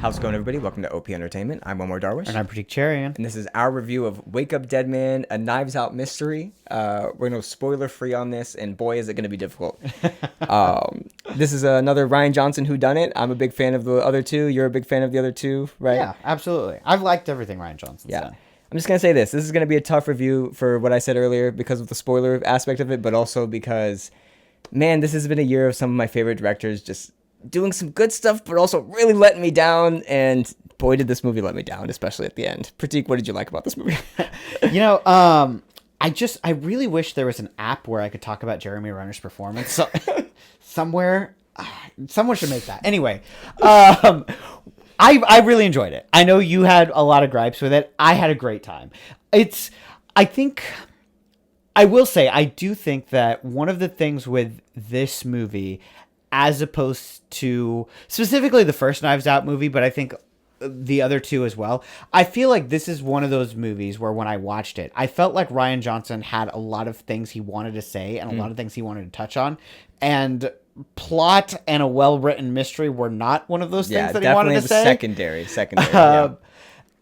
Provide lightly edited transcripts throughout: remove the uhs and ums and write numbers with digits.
How's it going, everybody? Welcome to OP Entertainment. I'm Omar Darwish. And I'm Pratik Cherian. And this is our review of Wake Up Dead Man, a Knives Out mystery. We're going to go spoiler-free on this, and boy, is it going to be difficult. This is another Rian Johnson whodunit. I'm a big fan of the other two. You're a big fan of the other two, right? Yeah, absolutely. I've liked everything Rian Johnson's done. I'm just going to say this. This is going to be a tough review for what I said earlier because of the spoiler aspect of it, but also because, man, this has been a year of some of my favorite directors just doing some good stuff, but also really letting me down. And boy, did this movie let me down, especially at the end. Pratik, what did you like about this movie? I really wish there was an app where I could talk about Jeremy Renner's performance. So, somewhere, someone should make that. Anyway, I really enjoyed it. I know you had a lot of gripes with it. I had a great time. I will say, I do think that one of the things with this movie, as opposed to specifically the first Knives Out movie, but I think the other two as well, I feel like this is one of those movies where when I watched it, I felt like Rian Johnson had a lot of things he wanted to say and a lot of things he wanted to touch on. And plot and a well-written mystery were not one of those things that he wanted to say. Secondary. Yeah.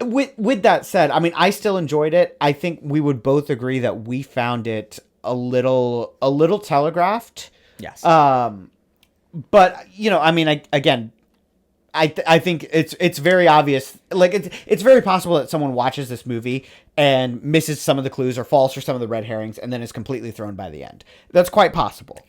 With that said, I mean, I still enjoyed it. I think we would both agree that we found it a little telegraphed. Yes. But I mean, I think it's very obvious. Like it's very possible that someone watches this movie and misses some of the clues or falls for some of the red herrings and then is completely thrown by the end. That's quite possible.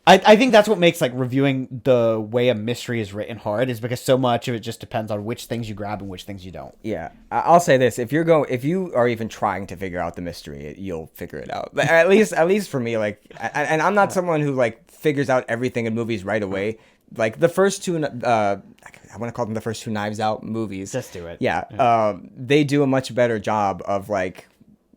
I think that's what makes like reviewing the way a mystery is written hard, is because so much of it just depends on which things you grab and which things you don't. Yeah, I'll say this: if you are even trying to figure out the mystery, you'll figure it out. At least for me, like, and I'm not someone who like figures out everything in movies right away. Like the first two, I want to call them the first two Knives Out movies. Just do it. Yeah. They do a much better job of like,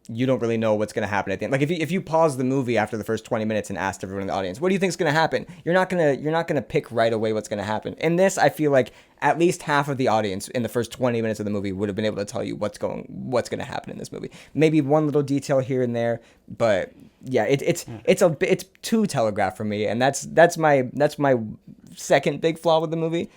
you don't really know what's going to happen at the end. Like if you pause the movie after the first 20 minutes and asked everyone in the audience, what do you think is going to happen? You're not going to pick right away what's going to happen. In this, I feel like at least half of the audience in the first 20 minutes of the movie would have been able to tell you what's going to happen in this movie. Maybe one little detail here and there, but yeah, it's too telegraphed for me, and that's my second big flaw with the movie.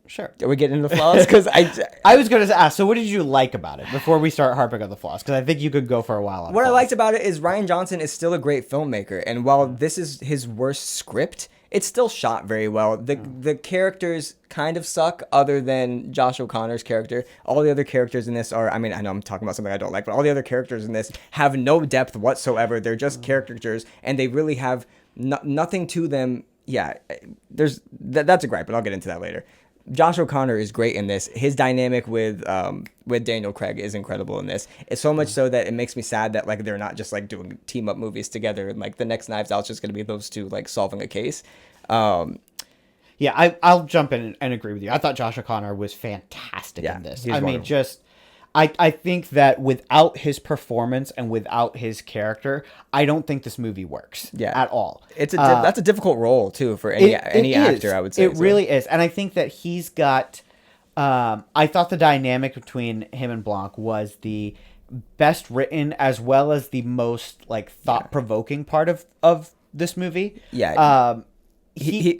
Sure. Are we getting into the flaws? Because I was going to ask, so what did you like about it before we start harping on the flaws? Because I think you could go for a while on what flaws. I liked about it is Rian Johnson is still a great filmmaker, and while this is his worst script, it's still shot very well. The characters kind of suck, other than Josh O'Connor's character. All the other characters in this are, I mean, I know I'm talking about something I don't like, but all the other characters in this have no depth whatsoever. They're just caricatures, and they really have nothing to them. Yeah, that's a gripe, but I'll get into that later. Josh O'Connor is great in this. His dynamic with Daniel Craig is incredible in this. It's so much so that it makes me sad that like they're not just like doing team up movies together, and like the next Knives Out is just going to be those two like solving a case. Yeah, I'll jump in and agree with you. I thought Josh O'Connor was fantastic in this. I mean, I think that without his performance and without his character, I don't think this movie works at all. That's a difficult role too for any actor, I would say. It really is. And I think that he's got, I thought the dynamic between him and Blanc was the best written as well as the most like thought provoking part of this movie. Yeah.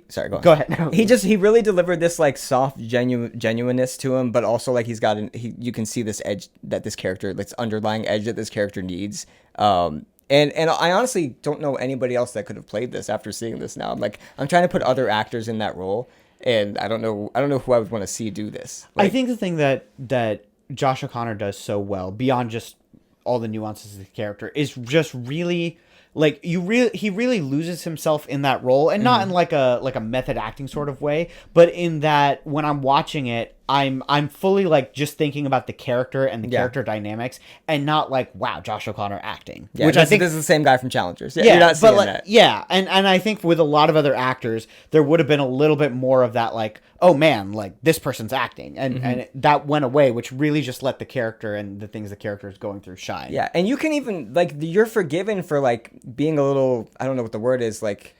Sorry, go on. Go ahead. No. He really delivered this like soft genuineness to him, but also like you can see this edge that this character, this underlying edge that this character needs. And I honestly don't know anybody else that could have played this after seeing this now. I'm trying to put other actors in that role, and I don't know who I would want to see do this. I think the thing that Josh O'Connor does so well, beyond just all the nuances of the character, is just really like he really loses himself in that role, and not in like a method acting sort of way, but in that when I'm watching it, I'm fully like just thinking about the character and the character dynamics, and not like, wow, Josh O'Connor acting. Yeah, which I think this is the same guy from Challengers. Yeah, you're not seeing that. Yeah, and I think with a lot of other actors, there would have been a little bit more of that, like, oh man, like this person's acting, and that went away, which really just let the character and the things the character is going through shine. Yeah, and you can even like you're forgiven for like being a little, I don't know what the word is, like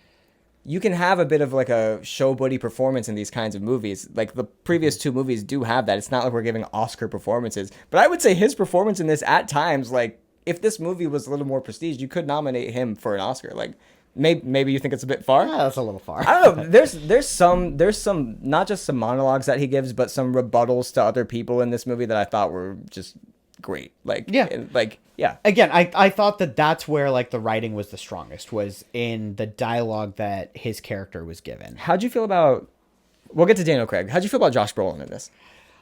you can have a bit of like a showboaty performance in these kinds of movies. Like the previous two movies do have that. It's not like we're giving Oscar performances, but I would say his performance in this at times, like if this movie was a little more prestige, you could nominate him for an Oscar. Like Maybe you think it's a bit far. Yeah, that's a little far. I don't know. There's some not just some monologues that he gives, but some rebuttals to other people in this movie that I thought were just great. Yeah. Again, I thought that's where like the writing was the strongest, was in the dialogue that his character was given. How'd you feel about? We'll get to Daniel Craig. How'd you feel about Josh Brolin in this?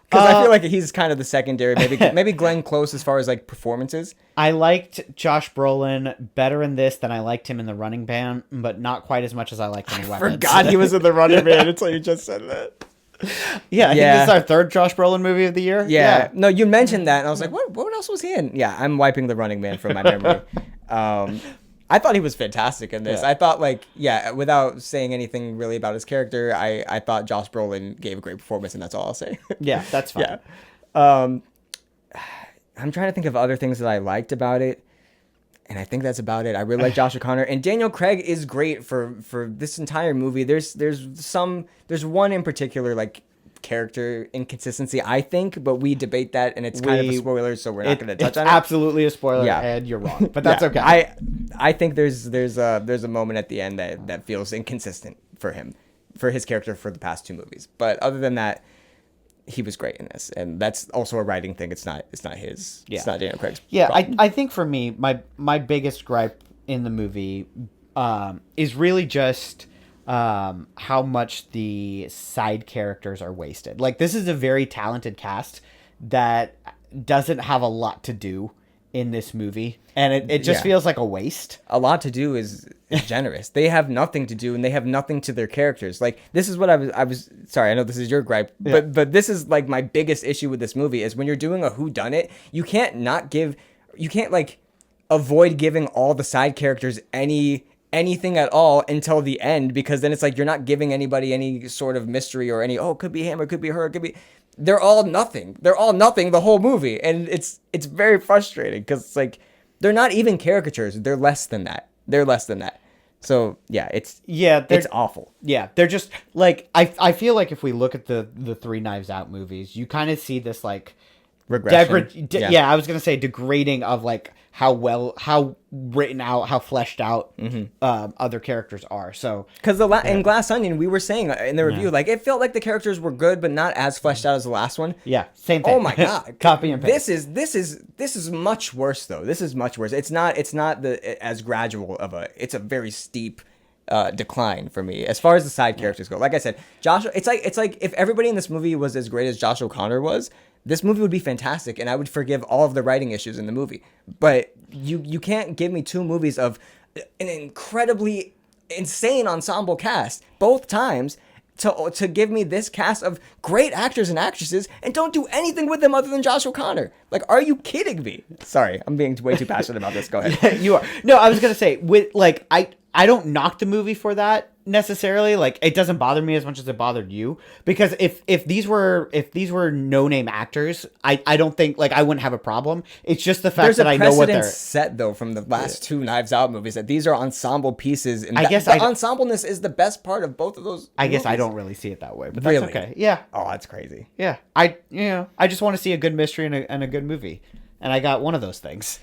Because I feel like he's kind of the secondary, maybe Glenn Close as far as like performances. I liked Josh Brolin better in this than I liked him in The Running Man, but not quite as much as I liked him in Weapons. Forgot he was in The Running Man until you just said that. Yeah, I think this is our third Josh Brolin movie of the year. Yeah. No, you mentioned that, and I was like, what else was he in? Yeah, I'm wiping The Running Man from my memory. I thought he was fantastic in this. Yeah. I thought, without saying anything really about his character, I thought Josh Brolin gave a great performance, and that's all I'll say. Yeah, that's fine. Yeah. I'm trying to think of other things that I liked about it, and I think that's about it. I really like Josh O'Connor, and Daniel Craig is great for this entire movie. There's one in particular, like, character inconsistency, I think, but we debate that, and it's kind of a spoiler, so we're not going to touch on it. It's absolutely a spoiler, and you're wrong, but that's okay. I think there's a moment at the end that feels inconsistent for him, for his character for the past two movies. But other than that, he was great in this, and that's also a writing thing. It's not his. Yeah. It's not Daniel Craig's. Yeah, I think for me, my biggest gripe in the movie is really just how much the side characters are wasted. Like, this is a very talented cast that doesn't have a lot to do in this movie, and it just feels like a waste. A lot to do is generous. They have nothing to do, and they have nothing to their characters. Like, this is what I was sorry, I know this is your gripe, but this is like my biggest issue with this movie is when you're doing a whodunit, you can't like avoid giving all the side characters anything at all until the end, because then it's like you're not giving anybody any sort of mystery or any, it could be him, or it could be her, it could be. They're all nothing the whole movie, and it's very frustrating because it's like they're not even caricatures. They're less than that. So yeah, it's awful. Yeah, they're just like, I feel like if we look at the Three Knives Out movies, you kind of see this like regression. I was gonna say degrading of like how written out, how fleshed out other characters are. So because in Glass Onion, we were saying in the review, like, it felt like the characters were good, but not as fleshed out as the last one. Yeah, same thing. Oh my god, copy and paste. This is much worse though. This is much worse. It's not as gradual of it's a very steep decline for me as far as the side characters go. Like I said, Josh, it's like if everybody in this movie was as great as Josh O'Connor was, this movie would be fantastic, and I would forgive all of the writing issues in the movie. But you can't give me two movies of an incredibly insane ensemble cast both times to give me this cast of great actors and actresses and don't do anything with them other than Josh O'Connor. Like, are you kidding me? Sorry, I'm being way too passionate about this. Go ahead. You are. No, I was gonna say, with like, I don't knock the movie for that necessarily. Like, it doesn't bother me as much as it bothered you, because if these were no name actors, I don't think, like, I wouldn't have a problem. It's just the fact that I know what they're set though from the last two Knives Out movies, that these are ensemble pieces, and I guess the ensembleness is the best part of both of those. I movies. guess I don't really see it that way, but that's okay. Yeah. Oh, that's crazy. Yeah. I just want to see a good mystery and a good movie, and I got one of those things.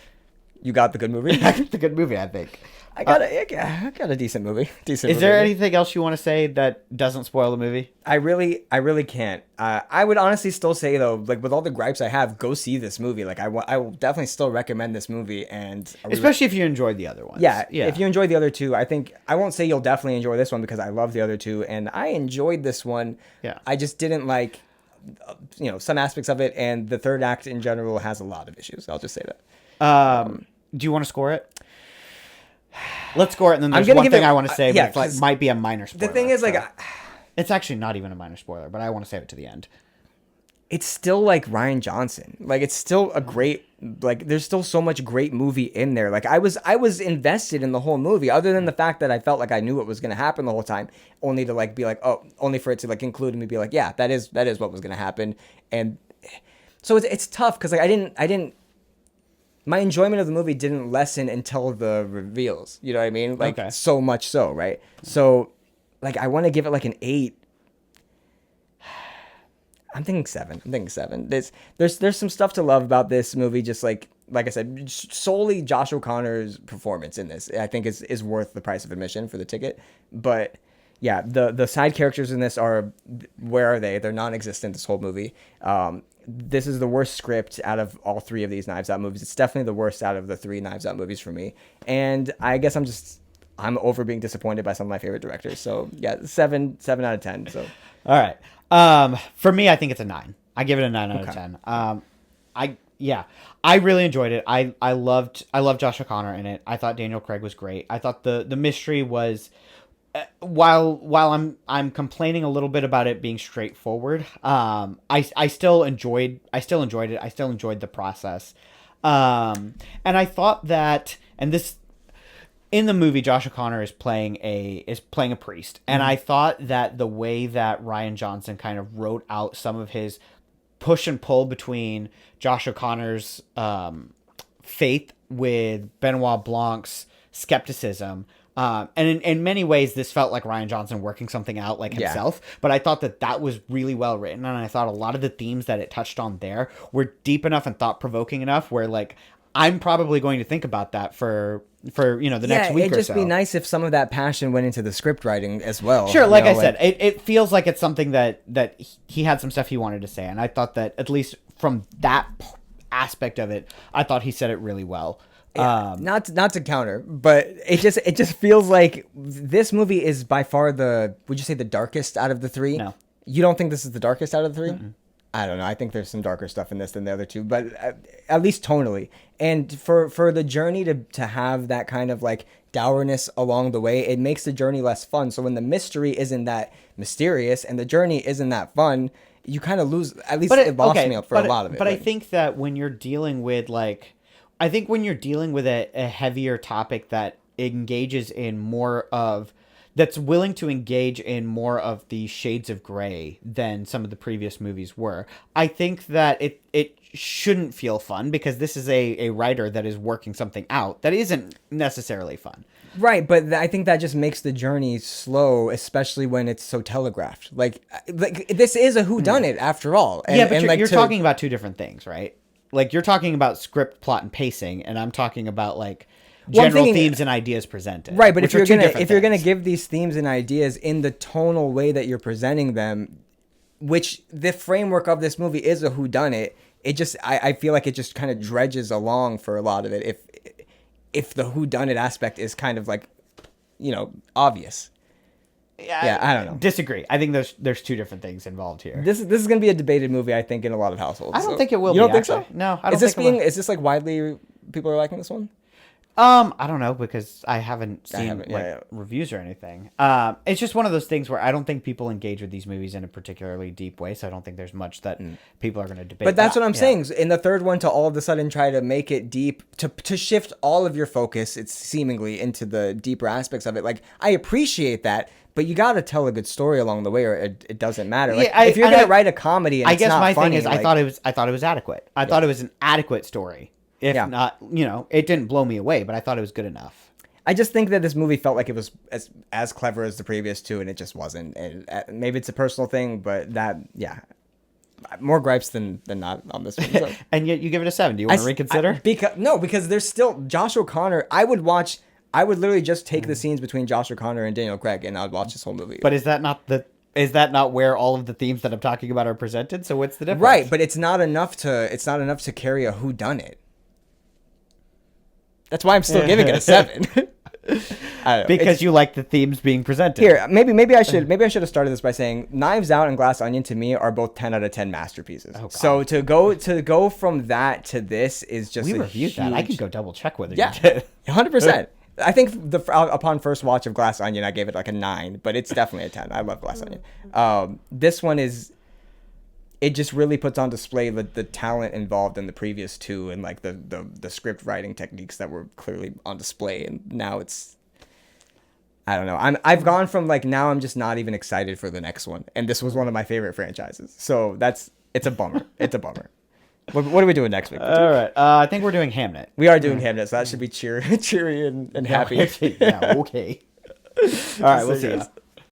You got the good movie. I got the good movie, I think. I got a decent movie. Is there anything else you want to say that doesn't spoil the movie? I really can't. I would honestly still say though, like, with all the gripes I have, go see this movie. Like, I will definitely still recommend this movie, and especially if you enjoyed the other ones. Yeah. If you enjoyed the other two, I think I won't say you'll definitely enjoy this one, because I love the other two, and I enjoyed this one. Yeah. I just didn't like, some aspects of it, and the third act in general has a lot of issues. I'll just say that. Do you want to score it? Let's score it, and then there's one thing I want to say, but it might be a minor spoiler. The thing is, like, it's actually not even a minor spoiler, but I want to save it to the end. It's still like Rian Johnson. Like, it's still a great, like, there's still so much great movie in there. Like, I was invested in the whole movie, other than the fact that I felt like I knew what was going to happen the whole time, only to like be like, only for it to like include me, be like, yeah, that is what was going to happen. And so it's tough, because like I didn't. My enjoyment of the movie didn't lessen until the reveals. You know what I mean? Like, so much so, right? So, like, I want to give it like an 8. I'm thinking 7. There's some stuff to love about this movie, just like like I said, solely Josh O'Connor's performance in this, I think is worth the price of admission for the ticket. But yeah, the side characters in this are, where are they? They're non-existent this whole movie. This is the worst script out of all three of these Knives Out movies. It's definitely the worst out of the three Knives Out movies for me. And I guess I'm over being disappointed by some of my favorite directors. So yeah, 7 out of 10. So all right. For me, I think it's a 9. I give it a 9 out of 10. I really enjoyed it. I loved Josh O'Connor in it. I thought Daniel Craig was great. I thought the mystery was, while I'm complaining a little bit about it being straightforward, I still enjoyed it. I still enjoyed the process. And I thought that, and this, in the movie, Josh O'Connor is playing a priest, and I thought that the way that Rian Johnson kind of wrote out some of his push and pull between Josh O'Connor's faith with Benoit Blanc's skepticism. And in many ways, this felt like Rian Johnson working something out like himself. Yeah. But I thought that was really well written. And I thought a lot of the themes that it touched on there were deep enough and thought-provoking enough where, like, I'm probably going to think about that for the next week or so. It'd just be nice if some of that passion went into the script writing as well. Sure, like I said, it feels like it's something that he had some stuff he wanted to say. And I thought that, at least from that aspect of it, I thought he said it really well. Yeah, not to counter, but it just feels like this movie is by far would you say the darkest out of the three? No. You don't think this is the darkest out of the three? Mm-mm. I don't know. I think there's some darker stuff in this than the other two, but at least tonally. And for the journey to have that kind of like dourness along the way, it makes the journey less fun. So when the mystery isn't that mysterious and the journey isn't that fun, you kind of lose, at least it lost me for a lot of it. But I think that when you're dealing with a heavier topic that engages in more of, that's willing to engage in more of the shades of gray than some of the previous movies were, I think that it shouldn't feel fun, because this is a writer that is working something out that isn't necessarily fun. Right, but I think that just makes the journey slow, especially when it's so telegraphed. Like this is a whodunit after all. And, but you're talking about two different things, right? Like, you're talking about script, plot, and pacing, and I'm talking about like general themes and ideas presented. Right, but if you're gonna give these themes and ideas in the tonal way that you're presenting them, which the framework of this movie is a whodunit, it just I feel like it just kind of dredges along for a lot of it if the whodunit aspect is kind of like, obvious. Yeah, I don't know. Disagree. I think there's two different things involved here. This is going to be a debated movie, I think, in a lot of households. I don't think it will. You don't think so? No, I don't think it will. Is this like widely people are liking this one? I don't know, because I haven't seen reviews or anything. It's just one of those things where I don't think people engage with these movies in a particularly deep way, so I don't think there's much that people are going to debate. But that's what I'm saying. In the third one, to all of a sudden try to make it deep, to shift all of your focus, it's seemingly into the deeper aspects of it. Like, I appreciate that, but you got to tell a good story along the way, or it doesn't matter. Like, if you're going to write a comedy, and it's not funny, I guess my thing is, I thought it was adequate. I thought it was an adequate story. If not, it didn't blow me away, but I thought it was good enough. I just think that this movie felt like it was as clever as the previous two, and it just wasn't. And maybe it's a personal thing, but more gripes than not on this one. So. And yet you give it a 7. Do you want to reconsider? Because there's still Josh O'Connor. I would literally just take the scenes between Josh O'Connor and Daniel Craig, and I would watch this whole movie. But is that not where all of the themes that I'm talking about are presented? So what's the difference? Right, but it's not enough to carry a whodunit. That's why I'm still giving it a 7. I don't know. Because you like the themes being presented. Here, maybe I should have started this by saying Knives Out and Glass Onion to me are both 10 out of 10 masterpieces. Oh, so to go from that to this is just we reviewed that. I can go double check whether you did. 100%. I think upon first watch of Glass Onion, I gave it like a 9, but it's definitely a 10. I love Glass Onion. This one is. It just really puts on display the talent involved in the previous two, and like the script writing techniques that were clearly on display. And now it's, I don't know. I've gone from like, now I'm just not even excited for the next one. And this was one of my favorite franchises. So it's a bummer. It's a bummer. What are we doing next week? All right. I think we're doing Hamnet. We are doing Hamnet. So that should be cheery and happy. Yeah, okay. All right. We'll see you.